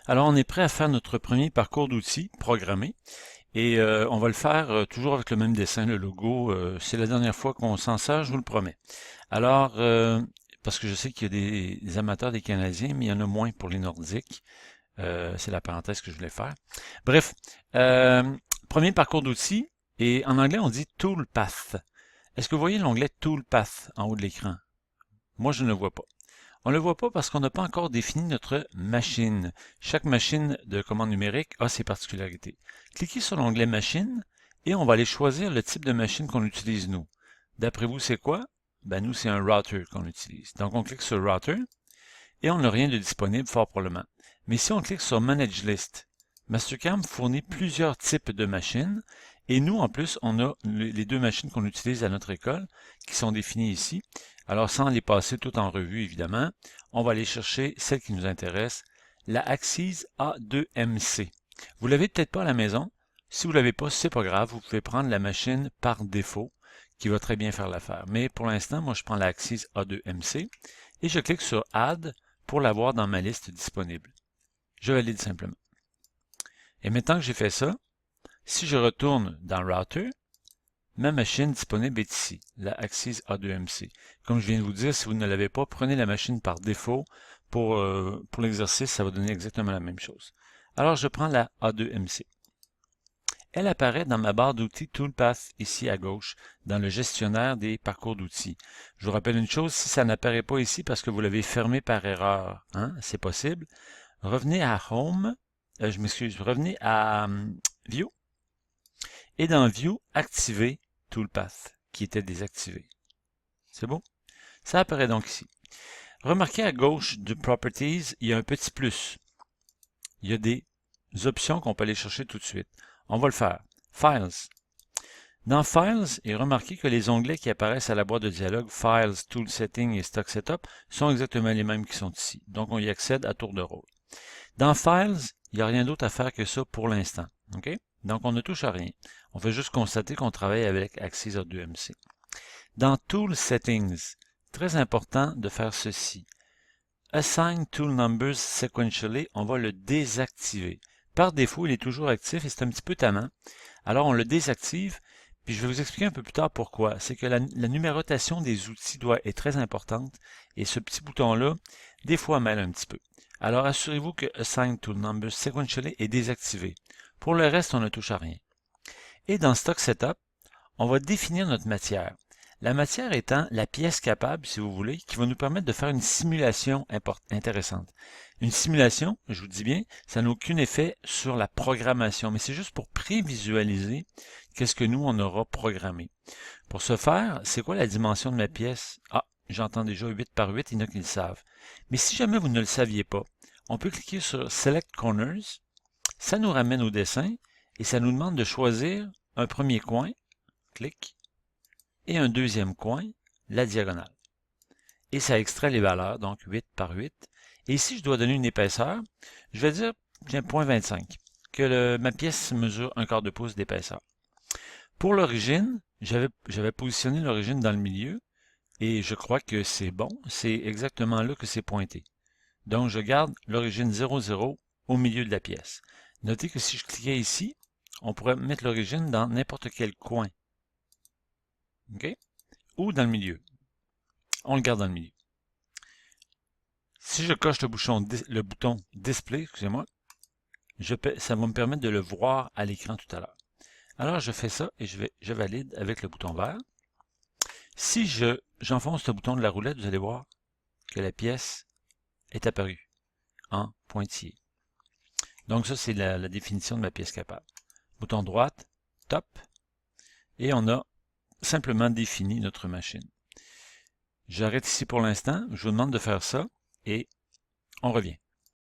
Alors, on est prêt à faire notre premier parcours d'outils programmé et on va le faire toujours avec le même dessin, le logo. C'est la dernière fois qu'on s'en sert, je vous le promets. Alors, parce que je sais qu'il y a des amateurs des Canadiens, mais il y en a moins pour les Nordiques. C'est la parenthèse que je voulais faire. Bref, euh, premier parcours d'outils et en anglais on dit Toolpath. Est-ce que vous voyez l'onglet Toolpath en haut de l'écran? Moi, je ne le vois pas. On ne le voit pas parce qu'on n'a pas encore défini notre machine. Chaque machine de commande numérique a ses particularités. Cliquez sur l'onglet Machine et on va aller choisir le type de machine qu'on utilise nous. D'après vous, c'est quoi? Ben nous, c'est un router qu'on utilise. Donc on clique sur Router et on n'a rien de disponible fort probablement. Mais si on clique sur Manage List, Mastercam fournit plusieurs types de machines et nous, en plus, on a les deux machines qu'on utilise à notre école qui sont définies ici. Alors, sans les passer toutes en revue, évidemment, on va aller chercher celle qui nous intéresse, la Axis A2MC. Vous ne l'avez peut-être pas à la maison. Si vous ne l'avez pas, c'est pas grave. Vous pouvez prendre la machine par défaut qui va très bien faire l'affaire. Mais pour l'instant, moi, je prends la Axis A2MC et je clique sur Add pour l'avoir dans ma liste disponible. Je valide simplement. Et maintenant que j'ai fait ça, si je retourne dans Router, ma machine disponible est ici, la Axis A2MC. Comme je viens de vous dire, si vous ne l'avez pas, prenez la machine par défaut. Pour l'exercice, ça va donner exactement la même chose. Alors, je prends la A2MC. Elle apparaît dans ma barre d'outils Toolpath ici à gauche, dans le gestionnaire des parcours d'outils. Je vous rappelle une chose, si ça n'apparaît pas ici parce que vous l'avez fermé par erreur, hein, c'est possible, revenez à Home, je m'excuse, revenez à View, et dans View, activez Toolpath, qui était désactivé. C'est bon? Ça apparaît donc ici. Remarquez à gauche de Properties, il y a un petit plus. Il y a des options qu'on peut aller chercher tout de suite. On va le faire. Files. Dans Files, et remarquez que les onglets qui apparaissent à la boîte de dialogue Files, Tool Setting et Stock Setup sont exactement les mêmes qui sont ici. Donc, on y accède à tour de rôle. Dans Files, il n'y a rien d'autre à faire que ça pour l'instant. OK? Donc, on ne touche à rien. On fait juste constater qu'on travaille avec Axis A2MC. Dans Tool Settings, très important de faire ceci. Assign Tool Numbers Sequentially, on va le désactiver. Par défaut, il est toujours actif et c'est un petit peu tannant. Alors, on le désactive, puis je vais vous expliquer un peu plus tard pourquoi. C'est que la numérotation des outils est très importante et ce petit bouton-là, des fois, mêle un petit peu. Alors, assurez-vous que Assign Tool Numbers Sequentially est désactivé. Pour le reste, on ne touche à rien. Et dans Stock Setup, on va définir notre matière. La matière étant la pièce capable, si vous voulez, qui va nous permettre de faire une simulation intéressante. Une simulation, je vous dis bien, ça n'a aucun effet sur la programmation, mais c'est juste pour prévisualiser qu'est-ce que nous, on aura programmé. Pour ce faire, c'est quoi la dimension de ma pièce? Ah, j'entends déjà 8 par 8, il y en a qui le savent. Mais si jamais vous ne le saviez pas, on peut cliquer sur Select Corners, ça nous ramène au dessin et ça nous demande de choisir un premier coin, clic, et un deuxième coin, la diagonale. Et ça extrait les valeurs, donc 8 par 8. Et ici, je dois donner une épaisseur. Je vais dire, tiens, 0.25, que ma pièce mesure 1/4 de pouce d'épaisseur. Pour l'origine, j'avais positionné l'origine dans le milieu, et je crois que c'est bon. C'est exactement là que c'est pointé. Donc, je garde l'origine 0,0 au milieu de la pièce. Notez que si je cliquais ici, on pourrait mettre l'origine dans n'importe quel coin. OK? Ou dans le milieu. On le garde dans le milieu. Si je coche le bouton Display, excusez-moi, ça va me permettre de le voir à l'écran tout à l'heure. Alors, je fais ça et je valide avec le bouton vert. Si j'enfonce le bouton de la roulette, vous allez voir que la pièce est apparue en pointillé. Donc ça, c'est la définition de ma pièce capable. Bouton droite, top, et on a simplement défini notre machine. J'arrête ici pour l'instant, je vous demande de faire ça, et on revient.